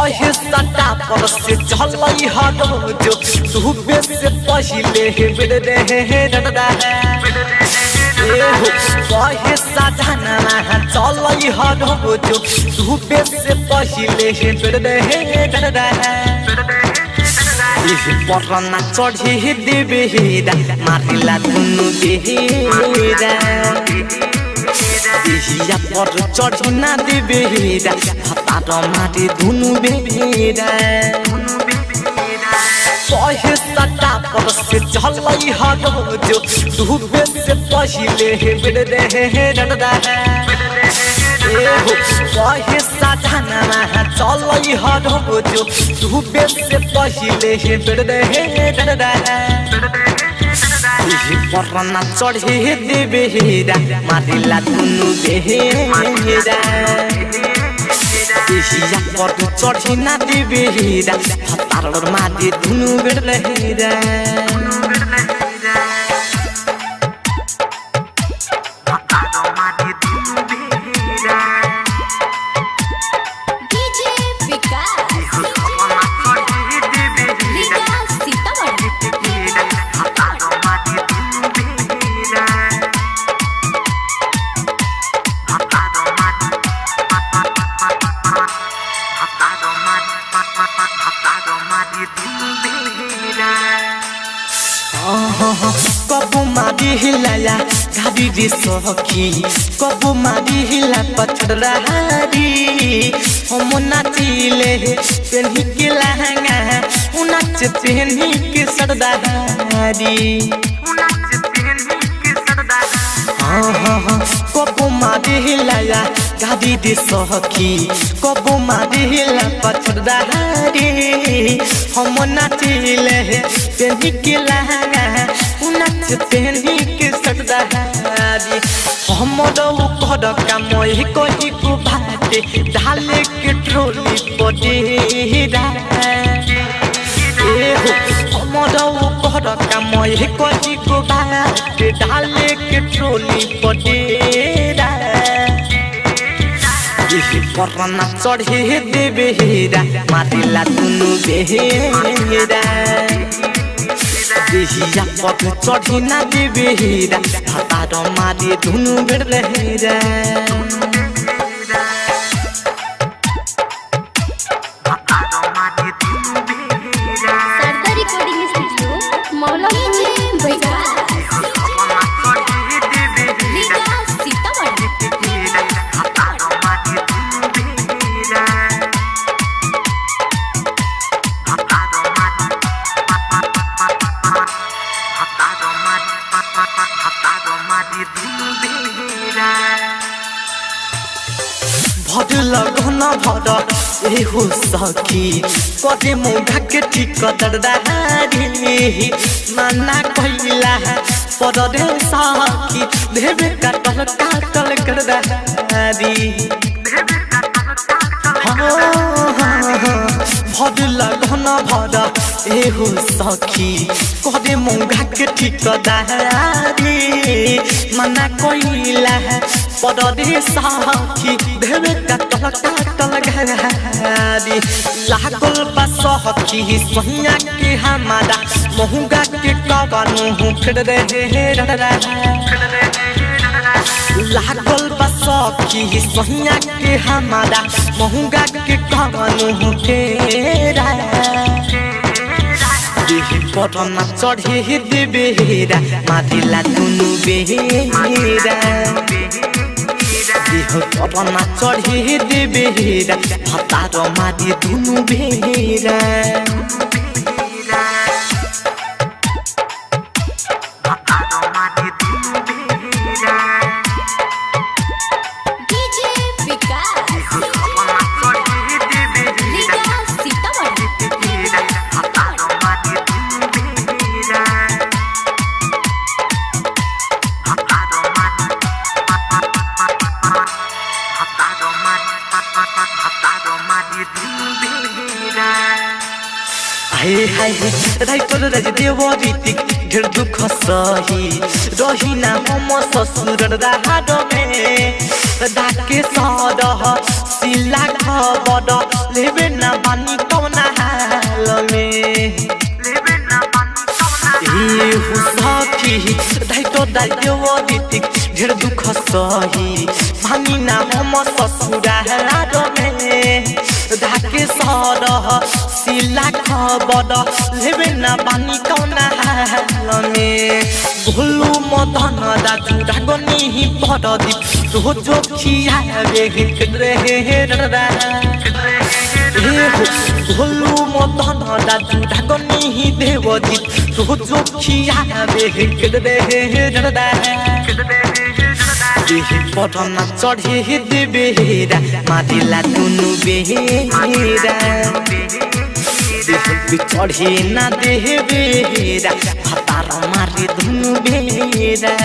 कहे सटा पर से चलई हरो जो तू से पहिले बेड़ रहे डडा कहे साधना चलई हरो जो तू से पहिले बेड़ रहे डडा पराना चढ़ी देवेरा मारिला दुनु बेहेरा देहिया पर चढ़ी ना देवेरा भतार मारे दुनु बेहेरा कहे सटा पर से चलई हरो जो तू से पहिले बेड़ रहे डडा कहे साधना चलई हरो जो तू से पहिले बेड़ रहे डडा पराना चढ़े देवेरा मारिला दुनु बेहेरा देहिया पर चढ़ी ना देवेरा भतार मारे दुनु बेड़ रहेरा कबू मारी हिलाया घारी रे सखी कबू मारी हिला पछड़ हारी हम नाचिले पेन्ही के लहंगा नाच पेन्ही के सरदारी कबू मारी हिलाया घारी रे सखी कबू मारी हिला पछड़ हारी हम नाचिले पेन्ही के लहंगा नाच पेन्ही के सरदारी हमरो कर कामई कही को भाटे ढाले के ट्रोली पटेरा हमरो कर कामई कही को भाटे ढाले के ट्रोली पटेरा पराना चढ़े देवेरा मारिला दुनु बेहेरा देहिया पर चढ़ी ना देवेरा भतार मारे दुनु बेड़ रहेरा भर लगन भर एहो सखी कदे मुँह के ठीक दरदारी माना कहला पर रे सखी देवे काटल काटल कर दारी भर लगन भर एहो सखी कदे मुँह के ठीक दारी माना कहला पर रे सखी देवे काटल काटल घरारी लागल बा सखी सोहिया के हमारा महंगा के कबानू फिर रहे लागल बा सखी सोहिया के हमारा महंगा के कबानू फेरा पराना चढ़े देवेरा मारिला दुनु बेहेरा पराना चढ़े देवेरा भतार मारे दुनु बेहेरा हाय हाय राइटर राज देव रीतिक ढेर दुख सही रही ना हम ससुर राहर में डाके सदह सिला खबर लेबे ना बानी कौना हाल में सखी राइटर राज देव रीतिक ढेर दुख सही बानी ना हम ससुर राहर में डाके सदह सिला खबर लेबे ना बानी कौना हाल में भोलू मदन राजू रागनी परदीप रोज खियाबे रे भोलू मदन राजू रागनी देवदीप रोज खियाबे देह पटना चढ़े देबेरा मारिला दुनु बेरा चढ़े ना देबेरा भातार मारे दुनु बेरा।